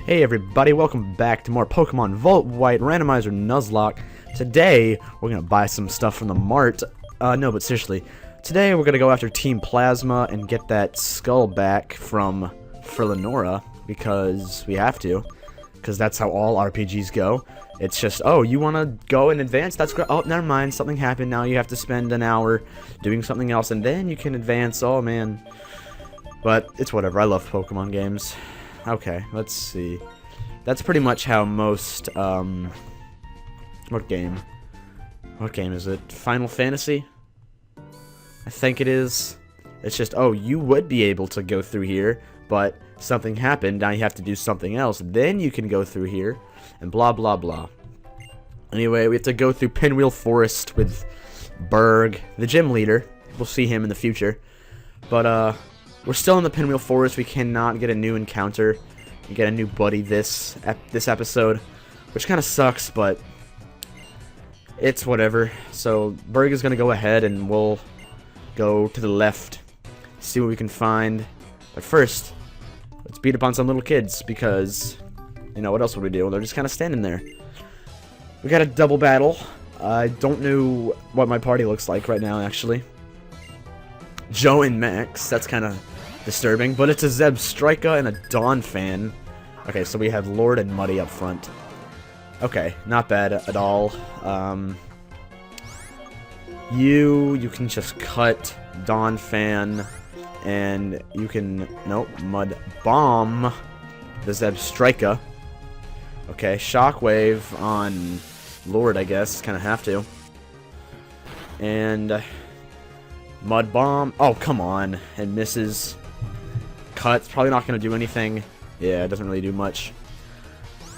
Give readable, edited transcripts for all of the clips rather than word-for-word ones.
Hey everybody, welcome back to more Pokemon Volt White Randomizer Nuzlocke. Today, we're gonna buy some stuff from the mart. No, but seriously. Today, we're gonna go after Team Plasma and get that skull back from Lenora, because we have to. Because that's how all RPGs go. It's just, oh, you wanna go in advance? That's great. Oh, never mind, something happened. Now you have to spend an hour doing something else, and then you can advance. Oh, man. But, it's whatever. I love Pokemon games. Okay, let's see. That's pretty much how most, What game? What game is it? Final Fantasy? I think it is. It's just, oh, you would be able to go through here, but something happened, now you have to do something else. Then you can go through here, and blah, blah, blah. Anyway, we have to go through Pinwheel Forest with Berg, the gym leader. We'll see him in the future. But, we're still in the Pinwheel Forest. We cannot get a new encounter and get a new buddy this episode, which kind of sucks, but it's whatever. So Berg is going to go ahead, and we'll go to the left, see what we can find. But first, let's beat up on some little kids, because, you know, what else would we do? They're just kind of standing there. We got a double battle. I don't know what my party looks like right now, actually. Joe and Max, that's kind of disturbing, but it's a Zebstrika and a Dawn fan. Okay, so we have Lord and Muddy up front. Okay, not bad at all. You can just cut Dawn fan, and you can, nope, Mud Bomb the Zebstrika. Okay, Shockwave on Lord, I guess, kind of have to. And Mud Bomb, oh, come on, and misses. Cut's probably not going to do anything. Yeah, it doesn't really do much.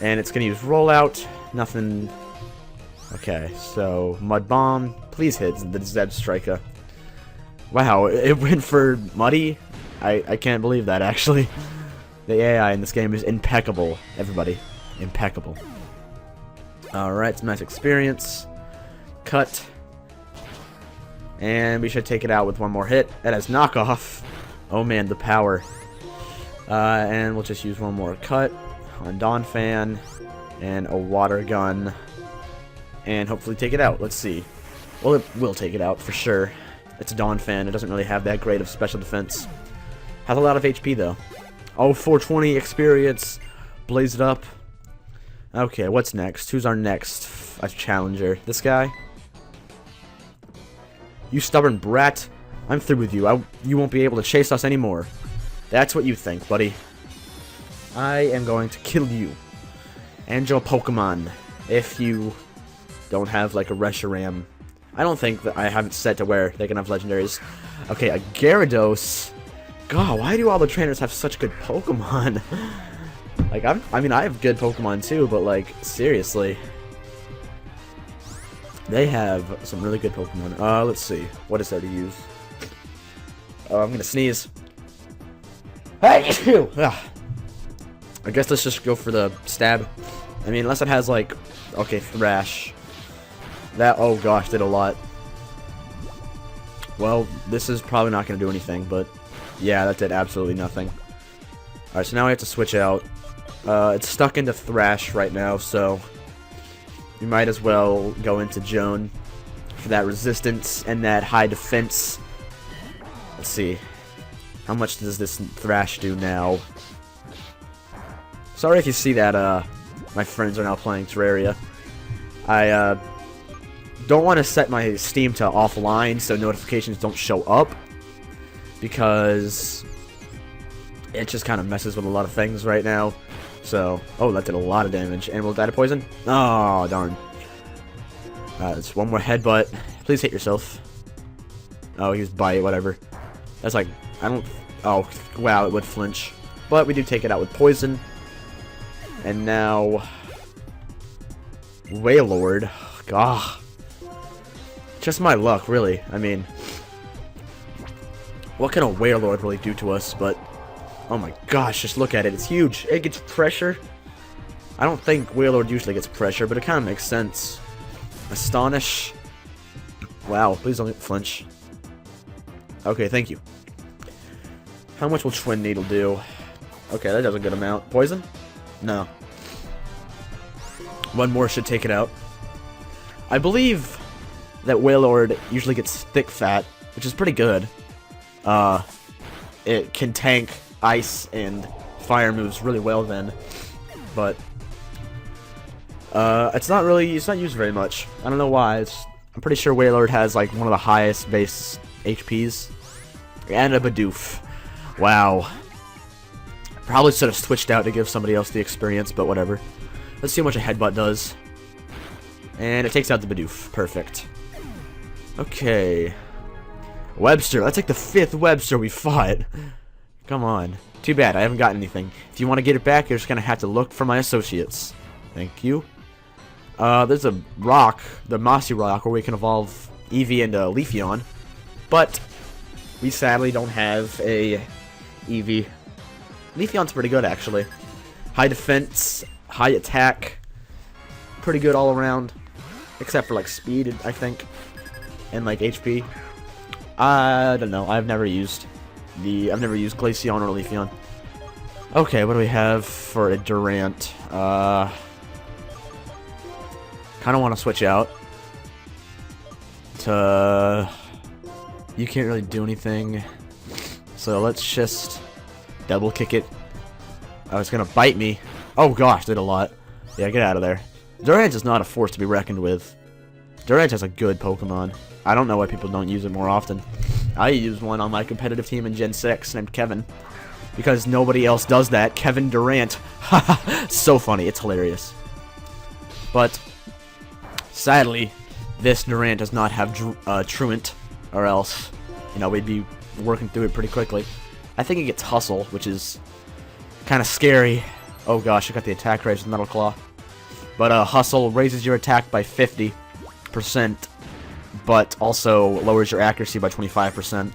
And it's going to use Rollout. Nothing. Okay, so Mud Bomb. Please hit the Zebstrika. Wow, it went for Muddy? I can't believe that, actually. The AI in this game is impeccable. Everybody, impeccable. Alright, some nice experience. Cut. And we should take it out with one more hit. That has knockoff. Oh man, the power. And we'll just use one more cut on Dawn Fan and a water gun, and hopefully take it out. Let's see. Well, it will take it out for sure. It's a Dawn Fan. It doesn't really have that great of special defense. Has a lot of HP though. Oh, 420 experience. Blaze it up. Okay, what's next? Who's our next challenger? This guy? You stubborn brat. I'm through with you. You won't be able to chase us anymore. That's what you think, buddy. I am going to kill you. And your Pokemon. If you don't have, like, a Reshiram. I don't think that I have it set to where they can have legendaries. Okay, a Gyarados. God, why do all the trainers have such good Pokemon? Like, I mean, I have good Pokemon too, but, like, seriously. They have some really good Pokemon. Let's see. What is there to use? Oh, I'm gonna sneeze. Hey! I guess let's just go for the stab. I mean, unless it has, like... Okay, Thrash. That, oh gosh, did a lot. Well, this is probably not gonna do anything, but... Yeah, that did absolutely nothing. Alright, so now I have to switch out. It's stuck into Thrash right now, so... We might as well go into Joan for that resistance and that high defense. Let's see. How much does this Thrash do now? Sorry if you see that, my friends are now playing Terraria. I, don't want to set my Steam to offline so notifications don't show up. Because it just kind of messes with a lot of things right now. So, oh, that did a lot of damage. And will die to poison? Oh, darn. It's one more headbutt. Please hit yourself. Oh, he was bite, whatever. That's like, I don't... Oh, wow, it would flinch. But we do take it out with poison. And now... Wailord. Gah. Just my luck, really. I mean... What can a Wailord really do to us, but... Oh my gosh, just look at it. It's huge. It gets pressure. I don't think Wailord usually gets pressure, but it kind of makes sense. Astonish. Wow, please don't flinch. Okay, thank you. How much will Twin Needle do? Okay, that does a good amount. Poison? No. One more should take it out. I believe that Wailord usually gets thick fat, which is pretty good. It can tank ice and fire moves really well then, but it's not used very much. I don't know why. I'm pretty sure Wailord has like one of the highest base HPs. And a Bidoof. Wow. Probably should have switched out to give somebody else the experience, but whatever. Let's see how much a headbutt does. And it takes out the Bidoof. Perfect. Okay. Webster. That's like the 5th Webster we fought. Come on. Too bad. I haven't gotten anything. If you want to get it back, you're just going to have to look for my associates. Thank you. There's a rock, the Mossy Rock, where we can evolve Eevee into Leafeon. But we sadly don't have a Eevee. Leafeon's pretty good, actually. High defense, high attack. Pretty good all around. Except for, like, speed, I think. And, like, HP. I don't know. I've never used Glaceon or Leafeon. Okay, what do we have for a Durant? Kind of want to switch out to... You can't really do anything. So let's just double kick it. Oh, it's going to bite me. Oh gosh, did a lot. Yeah, get out of there. Durant is not a force to be reckoned with. Durant has a good Pokemon. I don't know why people don't use it more often. I use one on my competitive team in Gen 6 named Kevin. Because nobody else does that. Kevin Durant. So funny. It's hilarious. But sadly, this Durant does not have Truant. Or else, you know, we'd be working through it pretty quickly. I think it gets Hustle, which is kind of scary. Oh gosh, I got the attack raise with Metal Claw. But Hustle raises your attack by 50%, but also lowers your accuracy by 25%.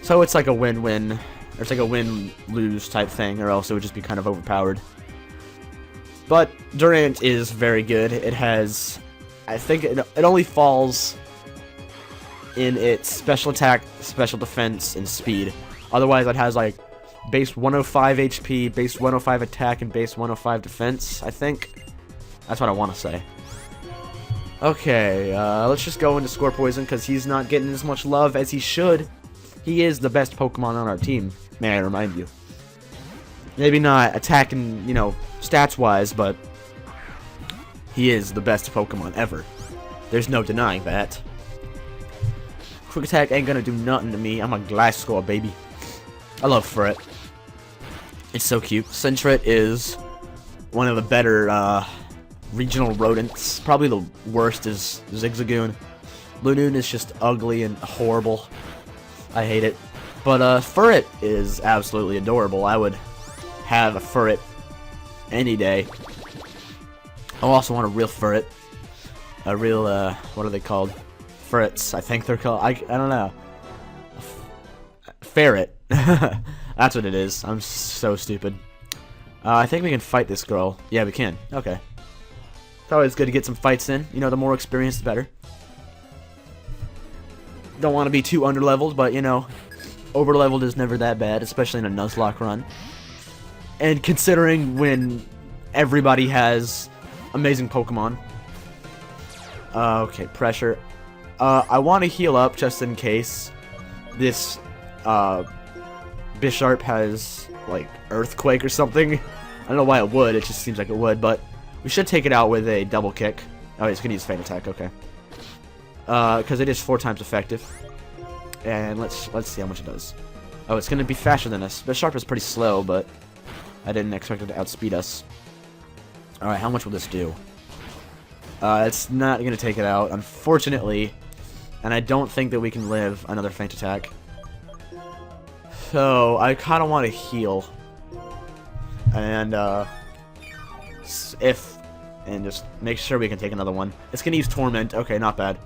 So it's like a win-win. It's like a win-lose type thing, or else it would just be kind of overpowered. But Durant is very good. It has... I think it only falls in its special attack, special defense, and speed. Otherwise, it has like base 105 HP, base 105 attack, and base 105 defense, I think. That's what I want to say. Okay, let's just go into Scorpoison, because he's not getting as much love as he should. He is the best Pokemon on our team, may I remind you. Maybe not attacking, you know, stats-wise, but he is the best Pokemon ever. There's no denying that. Quick attack ain't gonna do nothing to me. I'm a Gliscor, baby. I love Furret. It's so cute. Sentret is one of the better regional rodents. Probably the worst is Zigzagoon. Lunoon is just ugly and horrible. I hate it. But Furret is absolutely adorable. I would have a Furret any day. I also want a real Furret. A real, what are they called? Ferrets, I think they're called. I don't know. Ferret. That's what it is. I'm so stupid. I think we can fight this girl. Yeah, we can. Okay. It's always good to get some fights in. You know, the more experience, the better. Don't want to be too underleveled, but, you know, overleveled is never that bad, especially in a Nuzlocke run. And considering when everybody has amazing Pokemon. Okay, pressure. I want to heal up just in case this Bisharp has, like, Earthquake or something. I don't know why it would, it just seems like it would, but we should take it out with a double kick. Oh, it's going to use Feint Attack, okay. Because it is 4 times effective. And let's see how much it does. Oh, it's going to be faster than us. Bisharp is pretty slow, but I didn't expect it to outspeed us. Alright, how much will this do? It's not going to take it out, unfortunately. And I don't think that we can live another Feint Attack. So, I kind of want to heal. And, and just make sure we can take another one. It's going to use Torment. Okay, not bad.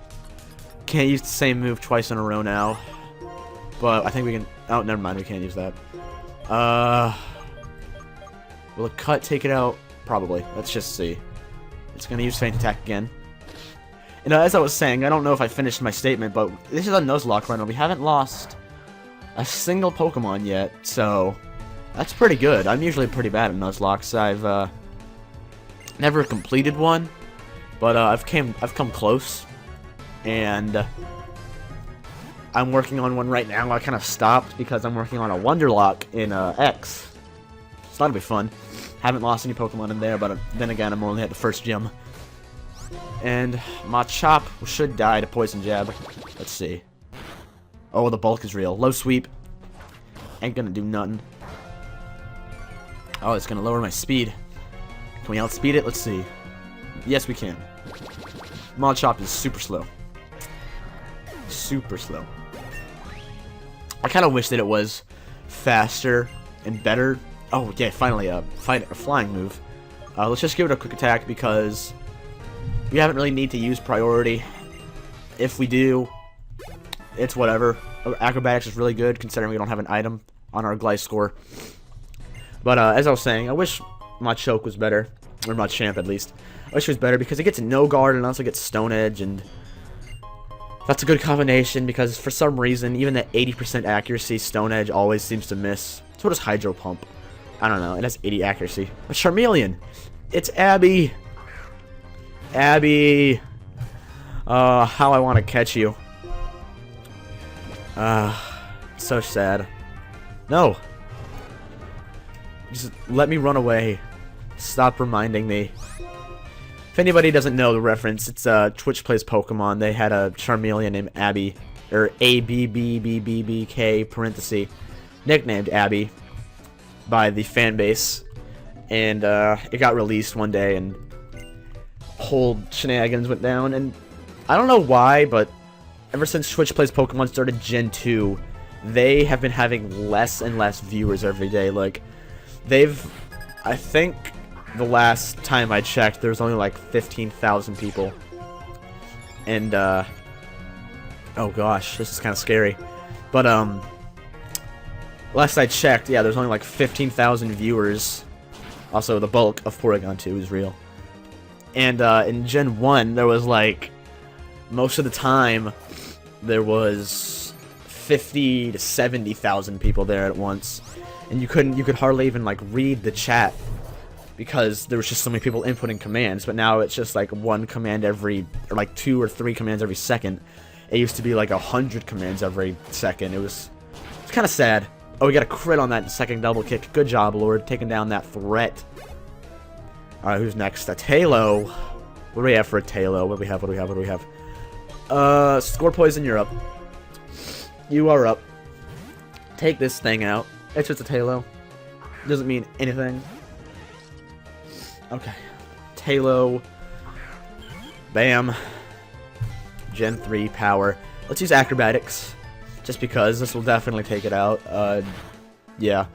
Can't use the same move twice in a row now. But I think we can... Oh, never mind. We can't use that. Will a cut take it out? Probably. Let's just see. It's going to use Feint Attack again. You know, as I was saying, I don't know if I finished my statement, but this is a Nuzlocke run, and we haven't lost a single Pokemon yet, so That's pretty good. I'm usually pretty bad at Nuzlocks. I've never completed one, but I've come close, and I'm working on one right now. I kind of stopped because I'm working on a Wonderlock in X. So that'll be fun. Haven't lost any Pokemon in there, but then again, I'm only at the first gym. And Machop should die to Poison Jab. Let's see. Oh, the bulk is real. Low sweep. Ain't gonna do nothing. Oh, it's gonna lower my speed. Can we outspeed it? Let's see. Yes, we can. Machop is super slow. Super slow. I kind of wish that it was faster and better. Oh, yeah, finally a flying move. Let's just give it a quick attack because we haven't really need to use priority. If we do, it's whatever. Acrobatics is really good considering we don't have an item on our Gliscor. But as I was saying, I wish Machoke was better, or Machamp at least. I wish it was better because it gets no guard and also gets Stone Edge, and that's a good combination because for some reason, even at 80% accuracy, Stone Edge always seems to miss. So does Hydro Pump. I don't know, it has 80 accuracy. But Charmeleon! It's Abby! Abby! How I want to catch you. So sad. No! Just let me run away. Stop reminding me. If anybody doesn't know the reference, it's Twitch Plays Pokemon. They had a Charmeleon named Abby, or A-B-B-B-B-B-K, parenthesis, nicknamed Abby by the fan base. And it got released one day, and whole shenanigans went down. And I don't know why, but ever since Twitch Plays Pokemon started Gen 2, they have been having less and less viewers every day. Like, I think the last time I checked, there was only like 15,000 people. And, oh gosh, this is kind of scary. But, last I checked, yeah, there's only like 15,000 viewers. Also, the bulk of Porygon 2 is real. And, in Gen 1, there was like, most of the time, there was 50 to 70,000 people there at once. And you could hardly even like read the chat because there was just so many people inputting commands. But now it's just like one command every, or like 2 or 3 commands every second. It used to be like 100 commands every second. It's kind of sad. Oh, we got a crit on that second double kick. Good job, Lord, taking down that threat. All right, who's next? A Tailo. What do we have for a Tailo? What do we have? Score Poison, you're up. You are up. Take this thing out. It's just a Tailo. Doesn't mean anything. Okay. Tailo. Bam. Gen 3 power. Let's use Acrobatics. Just because this will definitely take it out. Yeah.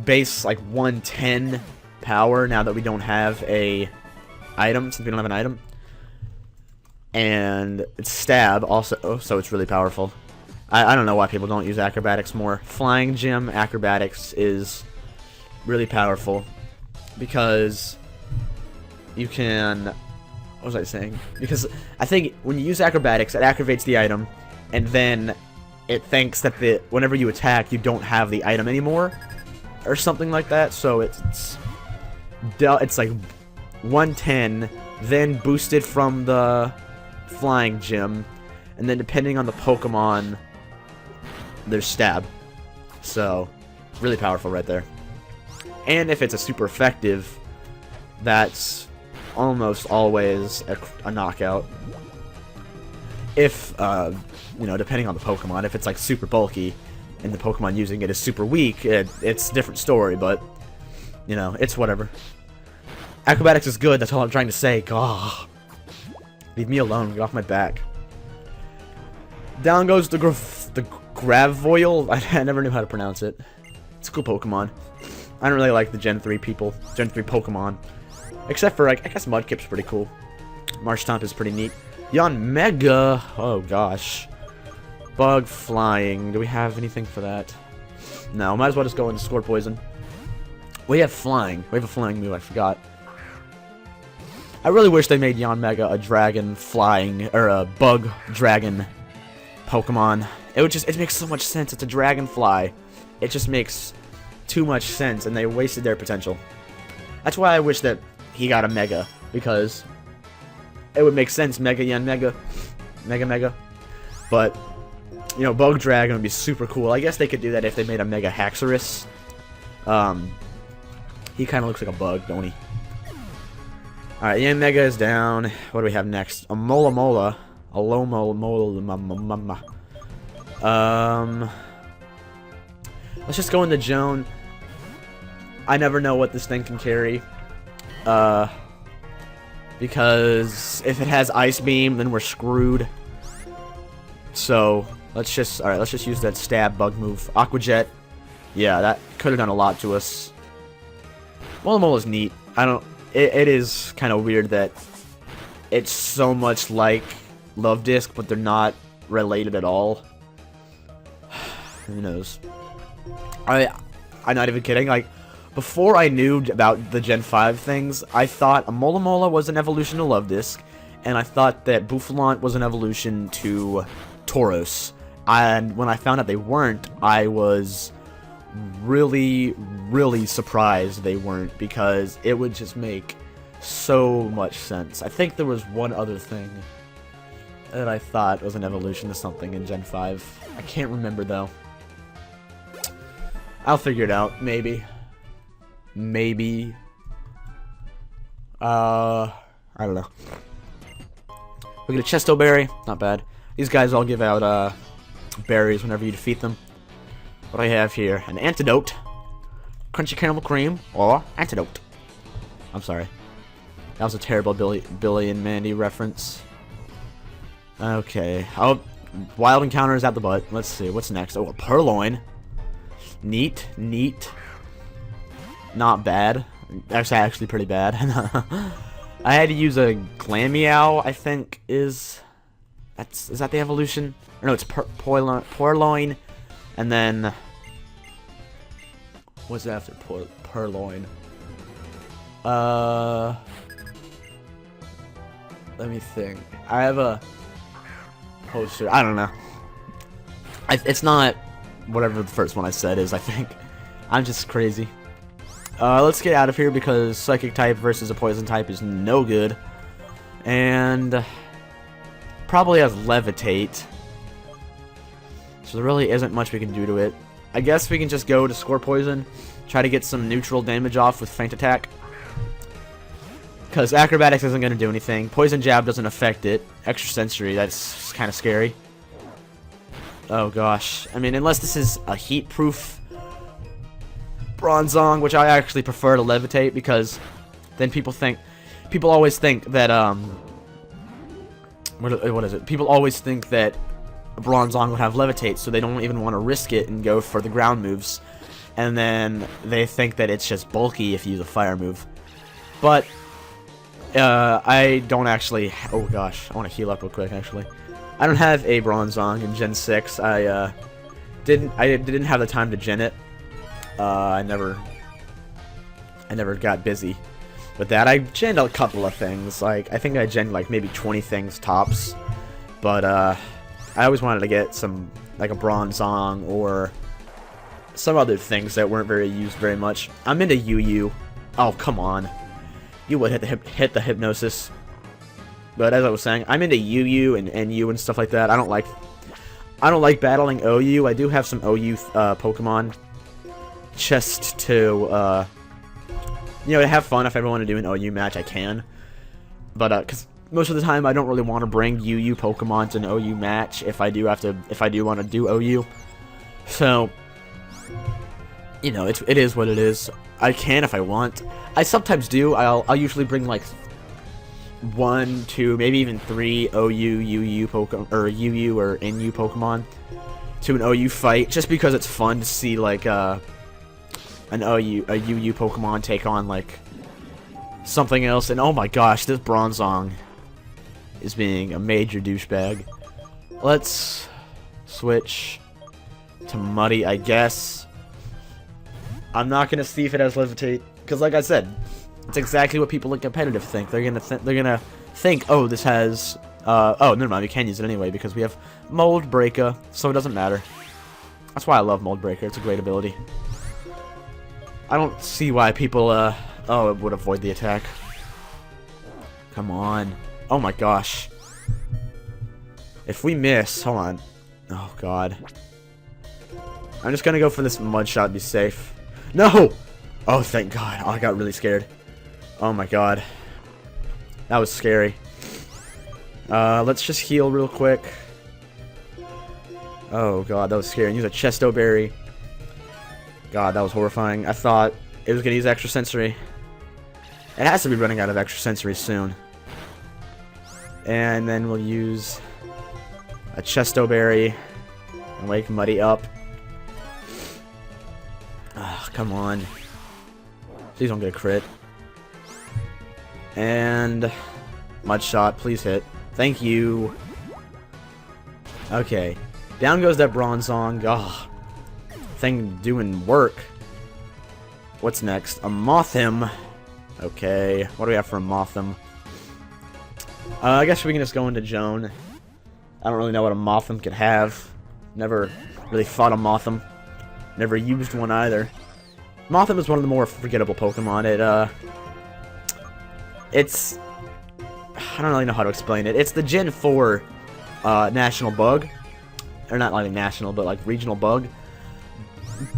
Base like 110 power now that we don't have a item. Since we don't have an item. And it's Stab also, so it's really powerful. I don't know why people don't use Acrobatics more. Flying Gym Acrobatics is really powerful because you can... What was I saying? Because I think when you use Acrobatics, it activates the item, and then it thinks that whenever you attack, you don't have the item anymore, or something like that. So it's like 110, then boosted from the Flying Gym, and then depending on the Pokemon, there's Stab. So, really powerful right there. And if it's a super effective, that's almost always a knockout. If, you know, depending on the Pokemon, if it's like super bulky, and the Pokemon using it is super weak, it's a different story, but, you know, it's whatever. Acrobatics is good, that's all I'm trying to say. Gah. Leave me alone, get off my back. Down goes the Gravoil. I never knew how to pronounce it. It's a cool Pokemon. I don't really like the Gen 3 Pokemon. Except for, like, I guess Mudkip's pretty cool. Marshtomp is pretty neat. Yanmega. Oh, gosh. Bug Flying. Do we have anything for that? No, might as well just go into Score Poison. We have Flying. We have a Flying move, I forgot. I really wish they made Yanmega a Dragon Flying, or a Bug Dragon Pokemon. It makes so much sense. It's a Dragonfly. It just makes too much sense, and they wasted their potential. That's why I wish that he got a Mega, because it would make sense, Mega Yen Mega. Mega. But, you know, Bug Dragon would be super cool. I guess they could do that if they made a Mega Haxorus. He kind of looks like a bug, don't he? Alright, Yen Mega is down. What do we have next? A Mola Mola. A Lomo Mola. Let's just go into Joan. I never know what this thing can carry. Because if it has Ice Beam, then we're screwed. So, let's just use that stab bug move. Aqua Jet. Yeah, that could have done a lot to us. Mola Mola's neat. It is kind of weird that it's so much like Love Disc, but they're not related at all. Who knows? I'm not even kidding. Like, before I knew about the Gen 5 things, I thought a Mola Mola was an evolution to Love Disc, and I thought that Bouffalant was an evolution to Tauros. And when I found out they weren't, I was really, really surprised they weren't, because it would just make so much sense. I think there was one other thing that I thought was an evolution to something in Gen 5. I can't remember, though. I'll figure it out, maybe. Maybe. I don't know. We get a Chesto Berry. Not bad. These guys all give out, berries whenever you defeat them. What do I have here? An Antidote. Crunchy Caramel Cream. Or Antidote. I'm sorry. That was a terrible Billy and Mandy reference. Okay. Oh, Wild Encounter is at the butt. Let's see. What's next? Oh, a Purloin. Neat. Not bad. That's actually pretty bad. I had to use a Glameow, I think, is that the evolution? Or no, it's Purloin, and then what's after Purloin? Let me think. I have a poster. I don't know. It's not whatever the first one I said is, I think. I'm just crazy. Let's get out of here, because Psychic type versus a Poison type is no good. And probably has Levitate. So there really isn't much we can do to it. I guess we can just go to Score Poison, try to get some neutral damage off with Feint Attack. Because Acrobatics isn't going to do anything. Poison Jab doesn't affect it. Extrasensory, that's kind of scary. Oh gosh. I mean, unless this is a heat-proof Bronzong, which I actually prefer to Levitate, because then people always think that, what is it? People always think that a Bronzong would have Levitate, so they don't even want to risk it and go for the ground moves. And then they think that it's just bulky if you use a fire move. But, I don't actually, oh gosh, I want to heal up real quick, actually. I don't have a Bronzong in Gen 6. I didn't have the time to gen it. I never got busy with that. I genned a couple of things. Like, I think I genned like maybe 20 things tops. But I always wanted to get some, like a Bronzong or some other things that weren't used very much. I'm into UU. Oh, come on. You would hit the Hypnosis. But as I was saying, I'm into UU and NU and stuff like that. I don't like battling OU. I do have some OU Pokemon just to you know, to have fun. If I ever want to do an OU match, I can. But because most of the time I don't really want to bring UU Pokemon to an OU match if I do want to do OU. So, you know, it is what it is. I can if I want. I sometimes do. I'll usually bring like 1, 2, maybe even 3 OU, UU Pokemon, or UU or NU Pokemon to an OU fight, just because it's fun to see like a UU Pokemon take on like something else. And oh my gosh, this Bronzong is being a major douchebag. Let's switch to Muddy, I guess. I'm not gonna see if it has Levitate, because like I said, it's exactly what people in competitive think. They're gonna think, oh, this has oh, never mind, we can use it anyway because we have Mold Breaker, so it doesn't matter. That's why I love Mold Breaker. It's a great ability. I don't see why people, oh, it would avoid the attack. Come on. Oh my gosh. If we miss, hold on. Oh god. I'm just gonna go for this mud shot, be safe. No! Oh, thank god. Oh, I got really scared. Oh my god. That was scary. Let's just heal real quick. Oh god, that was scary. And use a Chesto Berry. God, that was horrifying. I thought it was gonna use extra sensory. It has to be running out of extra sensory soon. And then we'll use a Chesto Berry and wake Muddy up. Ah, come on. Please don't get a crit. And Mud Shot, please hit. Thank you. Okay. Down goes that Bronzong. Oh, thing doing work. What's next? A Mothim. Okay. What do we have for a Mothim? I guess we can just go into Joan. I don't really know what a Mothim could have. Never really fought a Mothim. Never used one either. Mothim is one of the more forgettable Pokemon. It's... I don't really know how to explain it. It's the Gen 4 national bug. Or not like national, but like regional bug.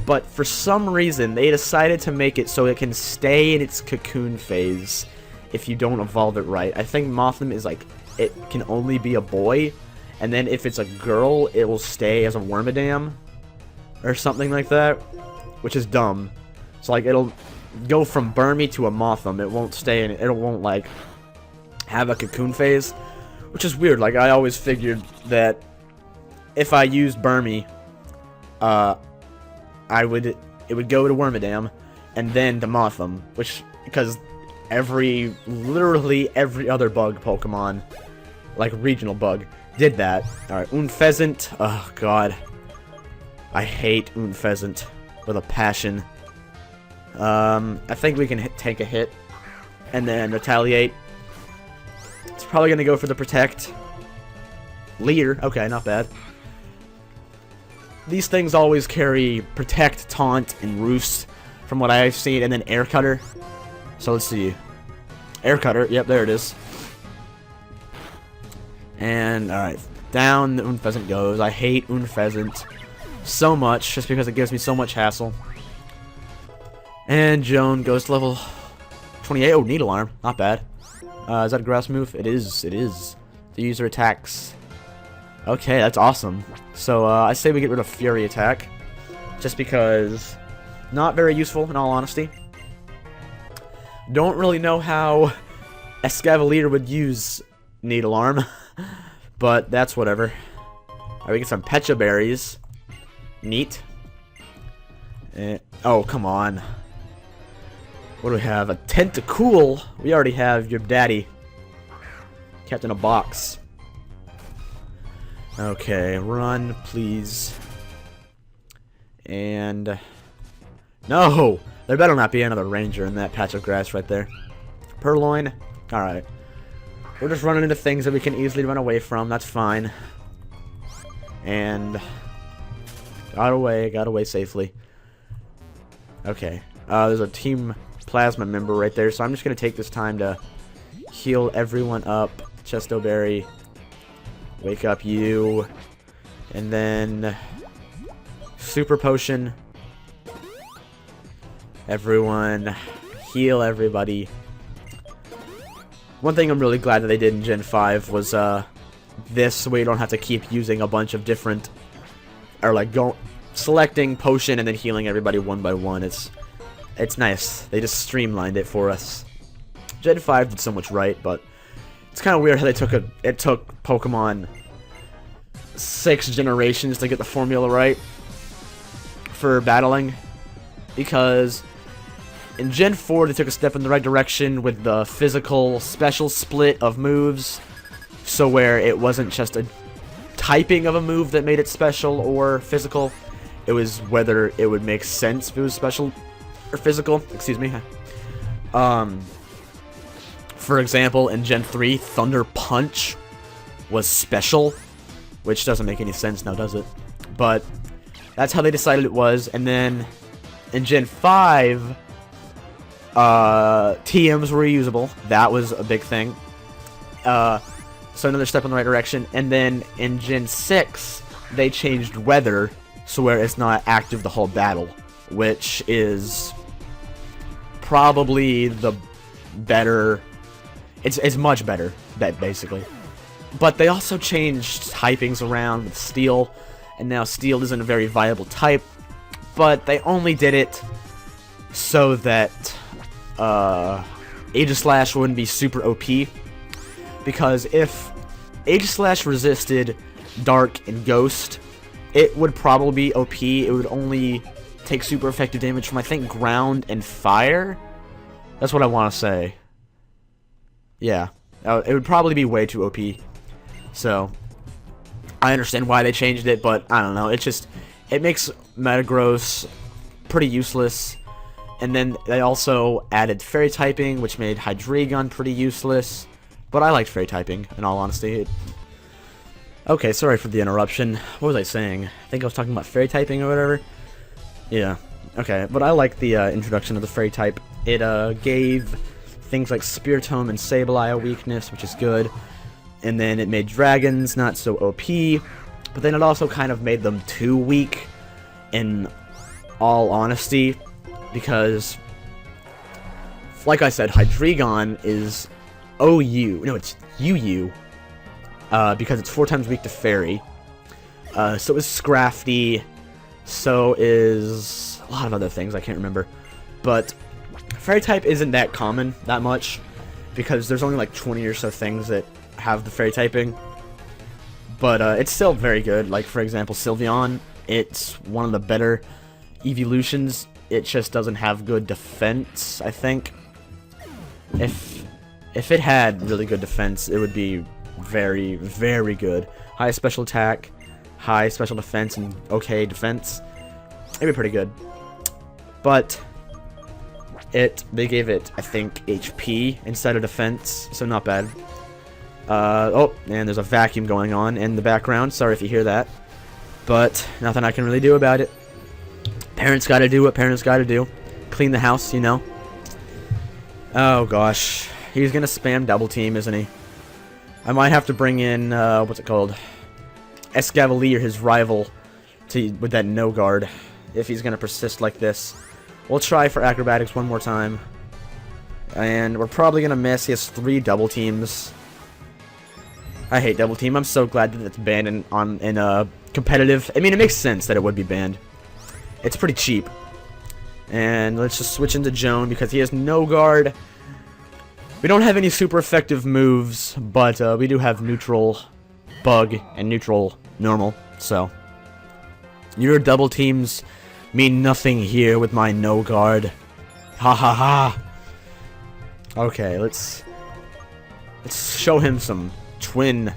But for some reason, they decided to make it so it can stay in its cocoon phase if you don't evolve it right. I think Mothim is like, it can only be a boy. And then if it's a girl, it will stay as a Wormadam. Or something like that. Which is dumb. So like, it'll go from Burmy to a Mothim. It won't stay in it. It won't like have a cocoon phase. Which is weird. Like, I always figured that if I used Burmy, it would go to Wormadam and then to Mothim, which, because literally every other bug Pokemon, like regional bug, did that. Alright, Unfezant. Oh god. I hate Unfezant with a passion. I think we can take a hit and then retaliate. It's probably gonna go for the Protect. Leer, okay, not bad. These things always carry Protect, Taunt, and Roost, from what I've seen, and then Air Cutter. So let's see. Air Cutter, yep, there it is. And, alright, down the Unfezant goes. I hate Unfezant so much, just because it gives me so much hassle. And Joan goes to level 28. Oh, Needle Arm, not bad. Is that a grass move? It is, it is. The user attacks. Okay, that's awesome. So, I say we get rid of Fury Attack. Just because, not very useful, in all honesty. Don't really know how Escavalier would use Needle Arm. But, that's whatever. Alright, we get some Pecha Berries. Neat. Oh, come on. What do we have? A Tentacool. We already have your daddy. Kept in a box. Okay, run, please. And... no! There better not be another ranger in that patch of grass right there. Purloin. Alright. We're just running into things that we can easily run away from. That's fine. And... got away safely. Okay. There's a Team Plasma member right there, so I'm just going to take this time to heal everyone up. Chesto Berry. Wake up you. And then... Super Potion. Everyone. Heal everybody. One thing I'm really glad that they did in Gen 5 was, this, so we don't have to keep using a bunch of different... or, like, selecting potion and then healing everybody one by one. It's nice. They just streamlined it for us. Gen 5 did so much right, but it's kind of weird how they took it took Pokemon 6 generations to get the formula right for battling, because in Gen 4 they took a step in the right direction with the physical special split of moves, so where it wasn't just a typing of a move that made it special or physical, it was whether it would make sense if it was special or physical, excuse me. For example, in Gen 3, Thunder Punch was special, which doesn't make any sense now, does it? But that's how they decided it was, and then In Gen 5, TMs were reusable. That was a big thing. So another step in the right direction. And then in Gen 6, they changed weather, so where it's not active the whole battle, which is probably the better. It's much better, basically. But they also changed typings around with steel, and now steel isn't a very viable type. But they only did it so that Aegislash wouldn't be super OP. Because if Aegislash resisted Dark and Ghost, it would probably be OP. It would only take super effective damage from, I think, Ground and Fire. That's what I want to say. Yeah. It would probably be way too OP. So, I understand why they changed it, but I don't know. It makes Metagross pretty useless. And then they also added Fairy typing, which made Hydreigon pretty useless. But I liked Fairy typing, in all honesty. Okay, sorry for the interruption. What was I saying? I think I was talking about Fairy typing or whatever. Yeah. Okay, but I like the introduction of the Fairy type. It gave things like Spiritomb and Sableye a weakness, which is good. And then it made dragons not so OP. But then it also kind of made them too weak, in all honesty. Because, like I said, Hydreigon is OU. No, it's UU. Because it's 4 times weak to Fairy. So is Scrafty. So is a lot of other things I can't remember. But Fairy type isn't that common, that much. Because there's only like 20 or so things that have the Fairy typing. But it's still very good. Like, for example, Sylveon. It's one of the better evolutions. It just doesn't have good defense, I think. If it had really good defense, it would be very, very good. High special attack, high special defense, and okay defense. It'd be pretty good. But they gave it, I think, HP instead of defense, so not bad. Oh, and there's a vacuum going on in the background. Sorry if you hear that. But nothing I can really do about it. Parents gotta do what parents gotta do. Clean the house, you know. Oh gosh. He's gonna spam double team, isn't he? I might have to bring in, what's it called? Escavalier, his rival, with that no guard, if he's gonna persist like this. We'll try for acrobatics one more time. And we're probably gonna miss. He has 3 double teams. I hate double team. I'm so glad that it's banned in competitive. I mean, it makes sense that it would be banned. It's pretty cheap. And let's just switch into Joan because he has no guard. We don't have any super effective moves, but we do have neutral bug and neutral normal. So your double teams mean nothing here with my no guard. Ha ha ha. Okay, let's show him some twin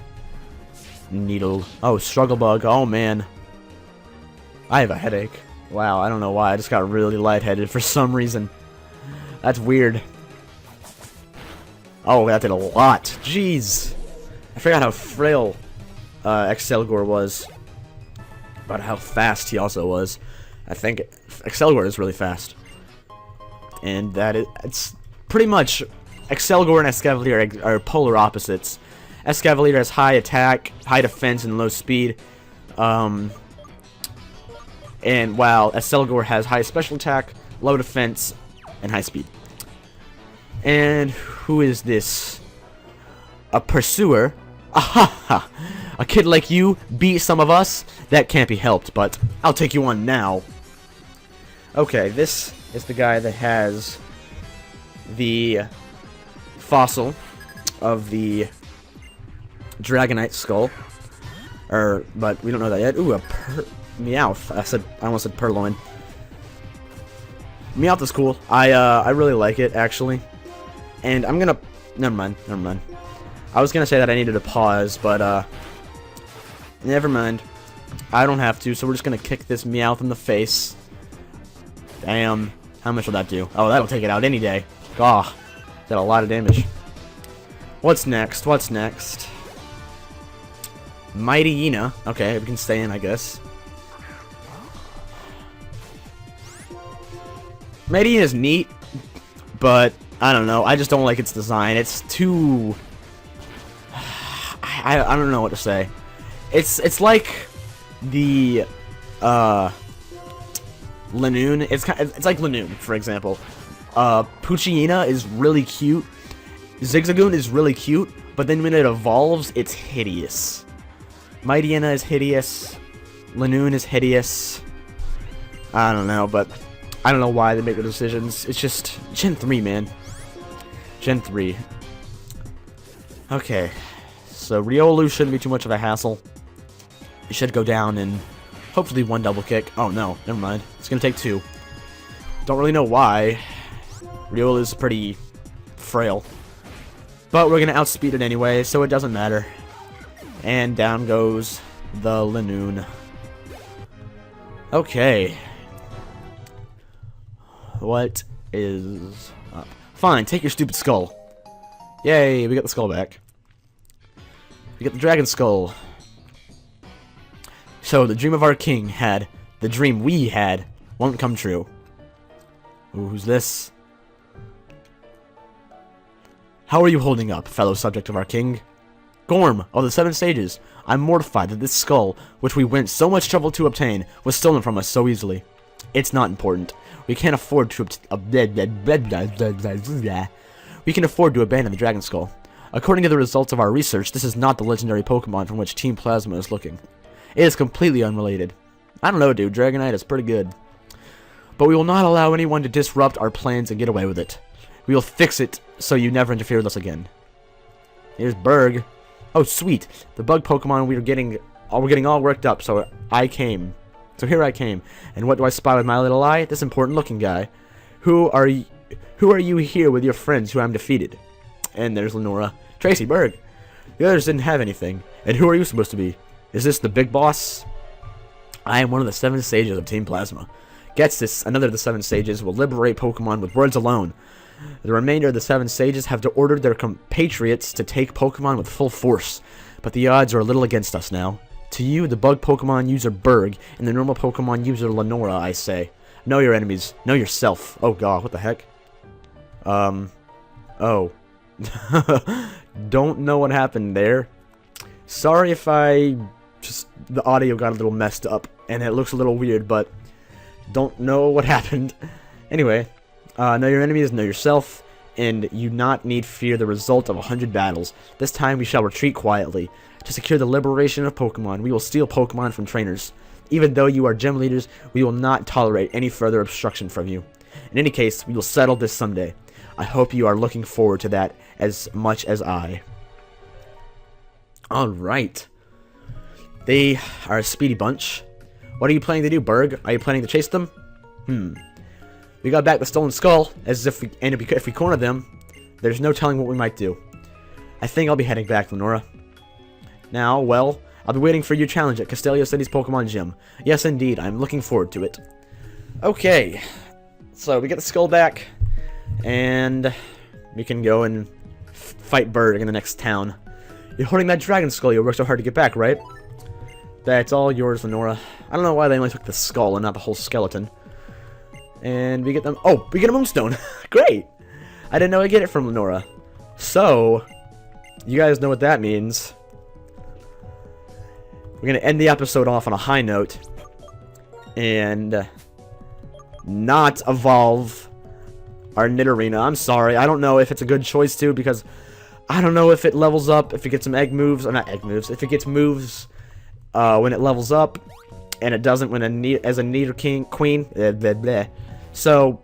needle. Oh, struggle bug. Oh man, I have a headache. Wow, I don't know why. I just got really lightheaded for some reason. That's weird. Oh, that did a lot. Jeez. I forgot how frail Excelgor was. But how fast he also was. I think Excelgor is really fast. And it's pretty much Excelgor and Escavalier are polar opposites. Escavalier has high attack, high defense, and low speed. And while Excelgor has high special attack, low defense, and high speed. And who is this? A pursuer? Ahaha! A kid like you beat some of us? That can't be helped, but I'll take you on now. Okay, this is the guy that has the fossil of the Dragonite skull. But we don't know that yet. Ooh, a Meowth. I almost said Purloin. Meowth is cool. I really like it, actually. And I'm gonna... Never mind. I was gonna say that I needed to pause, but, never mind. I don't have to, so we're just gonna kick this Meowth in the face. Damn. How much will that do? Oh, that'll take it out any day. Gah. Did a lot of damage. What's next? Mighty Yena. Okay, we can stay in, I guess. Mightyena is neat, but I don't know. I just don't like its design. It's too... I don't know what to say. It's like the Lanoon. It's like Lanoon, for example. Poochyena is really cute. Zigzagoon is really cute, but then when it evolves, it's hideous. Mightyena is hideous. Lanoon is hideous. I don't know, but I don't know why they make the decisions. It's just Gen 3, man. Gen 3. Okay. So Riolu shouldn't be too much of a hassle. It should go down in hopefully one double kick. Oh no, never mind. It's gonna take two. Don't really know why. Riolu is pretty frail. But we're gonna outspeed it anyway, so it doesn't matter. And down goes the Lanoon. Okay. What is up? Fine, take your stupid skull. Yay, we got the skull back. We get the dragon skull. So the dream of our king had, the dream we had, won't come true. Ooh, who's this? How are you holding up, fellow subject of our king? Gorm, of the 7 sages, I'm mortified that this skull, which we went so much trouble to obtain, was stolen from us so easily. It's not important. We can't afford to we can afford to abandon the dragon skull. According to the results of our research, this is not the legendary Pokemon from which Team Plasma is looking. It is completely unrelated. I don't know, dude. Dragonite is pretty good. But we will not allow anyone to disrupt our plans and get away with it. We will fix it so you never interfere with us again. Here's Berg. Oh, sweet. The bug Pokemon we're getting all worked up, so I came. So here I came. And what do I spy with my little eye? This important looking guy. Who are you here with your friends who I'm defeated? And there's Lenora. Tracy, Berg. The others didn't have anything. And who are you supposed to be? Is this the big boss? I am one of the 7 sages of Team Plasma. Gets this, another of the 7 sages will liberate Pokemon with words alone. The remainder of the 7 sages have to order their compatriots to take Pokemon with full force. But the odds are a little against us now. To you, the bug Pokemon user Berg, and the normal Pokemon user Lenora, I say. Know your enemies. Know yourself. Oh god, what the heck? Oh. Don't know what happened there. Sorry if the audio got a little messed up, and it looks a little weird, but don't know what happened. Anyway, know your enemies, know yourself, and you not need fear the result of 100 battles. This time we shall retreat quietly. To secure the liberation of Pokemon, we will steal Pokemon from trainers. Even though you are gym leaders, we will not tolerate any further obstruction from you. In any case, we will settle this someday. I hope you are looking forward to that as much as I. Alright. They are a speedy bunch. What are you planning to do, Berg? Are you planning to chase them? We got back the stolen skull, if we corner them, there's no telling what we might do. I think I'll be heading back, Lenora. Now, well, I'll be waiting for your challenge at Castelia City's Pokemon Gym. Yes, indeed, I'm looking forward to it. Okay, so we get the skull back, and we can go and fight Berg in the next town. You're holding that dragon skull you worked so hard to get back, right? That's all yours, Lenora. I don't know why they only took the skull and not the whole skeleton. And we get them. Oh, we get a Moonstone. Great. I didn't know I get it from Lenora. So, you guys know what that means. We're going to end the episode off on a high note. And not evolve our Nidorina. I'm sorry. I don't know if it's a good choice to, because I don't know if it levels up, if it gets some egg moves, or not egg moves, if it gets moves when it levels up, and it doesn't when as a Nidoking Queen. Blah, blah. So,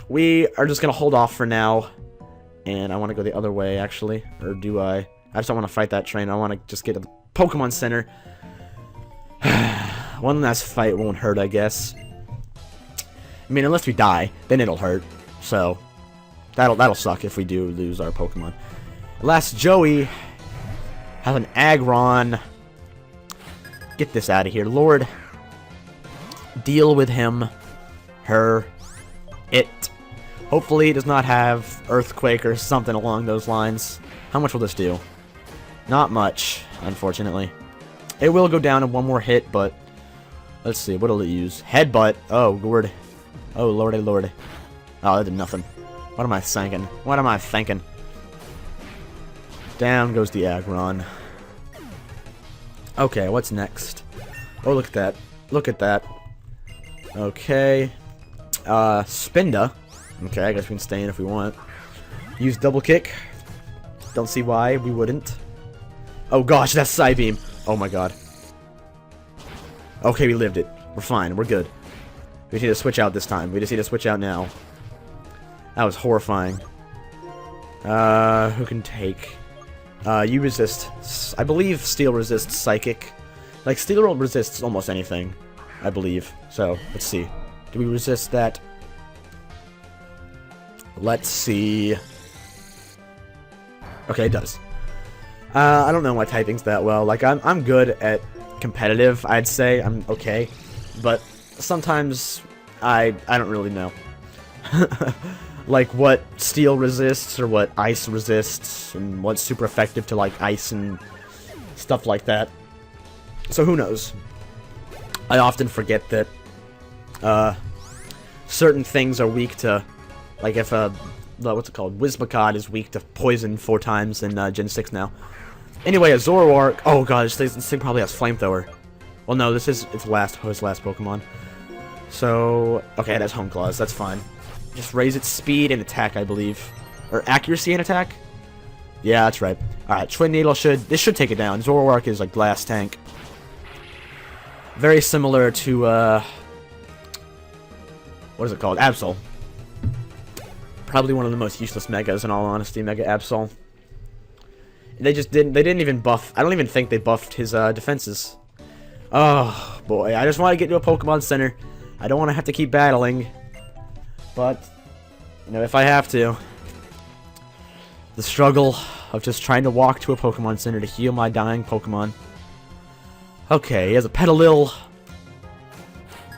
we are just going to hold off for now, and I want to go the other way, actually, or do I? I just don't want to fight that train. I want to just get to the Pokemon Center. One last fight won't hurt, I guess. I mean, unless we die, then it'll hurt. So, that'll suck if we do lose our Pokemon. Last Joey has an Aggron. Get this out of here, Lord. Deal with him. Her. It. Hopefully it does not have Earthquake or something along those lines. How much will this do? Not much, unfortunately. It will go down in one more hit, but let's see. What'll it use? Headbutt. Oh, Lord. Oh, Lordy, Lord. Oh, that did nothing. What am I thinking? What am I thinking? Down goes the Aggron. Okay, what's next? Oh, look at that. Look at that. Okay. Spinda. Okay, I guess we can stay in if we want. Use double kick. Don't see why we wouldn't. Oh gosh, that's Psybeam. Oh my god. Okay, we lived it. We're fine. We're good. We just need to switch out this time. We just need to switch out now. That was horrifying. Who can take? You resist. I believe Steel resists Psychic. Like, Steel resists almost anything, I believe. So, let's see. Do we resist that? Let's see. Okay, it does. I don't know my typings that well. Like, I'm good at competitive, I'd say. I'm okay. But sometimes I don't really know. Like what Steel resists or what Ice resists and what's super effective to like Ice and stuff like that. So who knows? I often forget that certain things are weak to, like if what's it called? Whimsicott is weak to poison 4 times in Gen 6 now. Anyway, a Zoroark. Oh god, this thing probably has Flamethrower. Well, no, this is its last Pokemon. So, okay, it has Home Claws. That's fine. Just raise its speed and attack, I believe. Or accuracy and attack? Yeah, that's right. Alright, Twin Needle should take it down. Zoroark is like Glass Tank. Very similar to, what is it called? Absol. Probably one of the most useless Megas, in all honesty, Mega Absol. They didn't even buff, I don't even think they buffed his, defenses. Oh, boy, I just want to get to a Pokemon Center. I don't want to have to keep battling. But, you know, if I have to. The struggle of just trying to walk to a Pokemon Center to heal my dying Pokemon. Okay, he has a Petalil.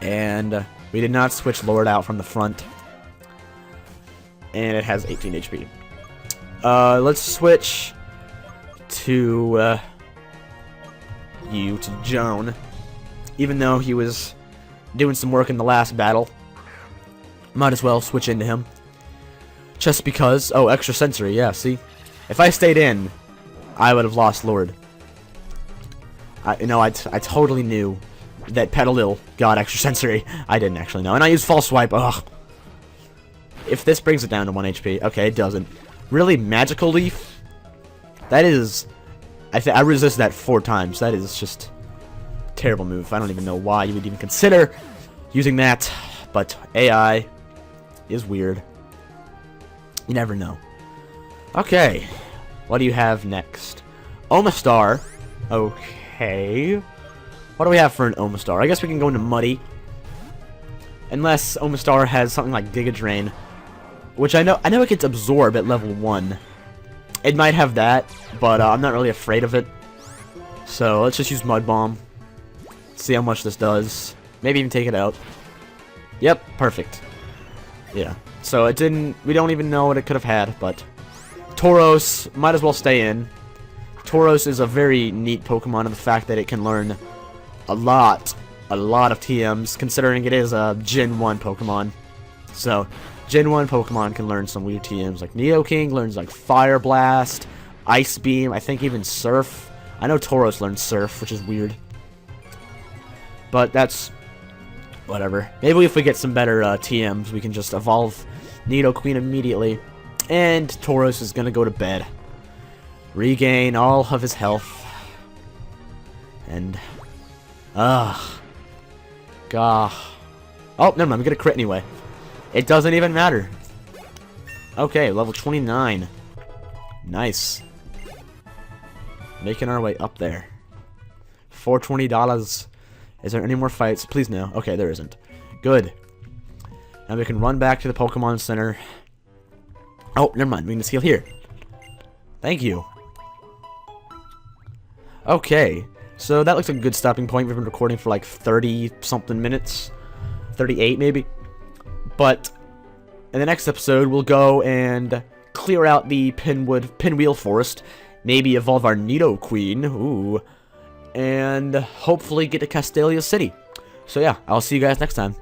And we did not switch Lord out from the front. And it has 18 HP. Let's switch to Joan. Even though he was doing some work in the last battle. Might as well switch into him. Just because. Oh, extra sensory. Yeah, see? If I stayed in, I would have lost Lord. I totally knew that Petalil got extra sensory. I didn't actually know. And I used False Swipe. Ugh. If this brings it down to 1 HP. Okay, it doesn't. Really? Magical Leaf? That is... I resist that 4 times. That is just... a terrible move. I don't even know why you would even consider using that. But AI is weird. You never know. Okay. What do you have next? Omastar. Okay. What do we have for an Omastar? I guess we can go into Muddy. Unless Omastar has something like Giga Drain. Which I know it gets Absorb at level 1. It might have that, but I'm not really afraid of it. So let's just use Mud Bomb. See how much this does. Maybe even take it out. Yep, perfect. Yeah. So it didn't... we don't even know what it could have had, but... Tauros might as well stay in. Tauros is a very neat Pokemon in the fact that it can learn a lot of TMs, considering it is a Gen 1 Pokemon. So, Gen 1 Pokemon can learn some weird TMs, like Nidoking learns like Fire Blast, Ice Beam, I think even Surf. I know Tauros learns Surf, which is weird. But that's... whatever. Maybe if we get some better TMs, we can just evolve Nidoqueen immediately. And Tauros is gonna go to bed. Regain all of his health. And... gah. Oh, never mind, I'm gonna crit anyway. It doesn't even matter. Okay, level 29. Nice. Making our way up there. $420. Is there any more fights? Please no. Okay, there isn't. Good. Now we can run back to the Pokemon Center. Oh, never mind. We can just heal here. Thank you. Okay. So that looks like a good stopping point. We've been recording for like 30-something minutes. 38, maybe. But in the next episode, we'll go and clear out the Pinwheel Forest. Maybe evolve our Nidoqueen. Ooh. And hopefully get to Castelia City. So yeah, I'll see you guys next time.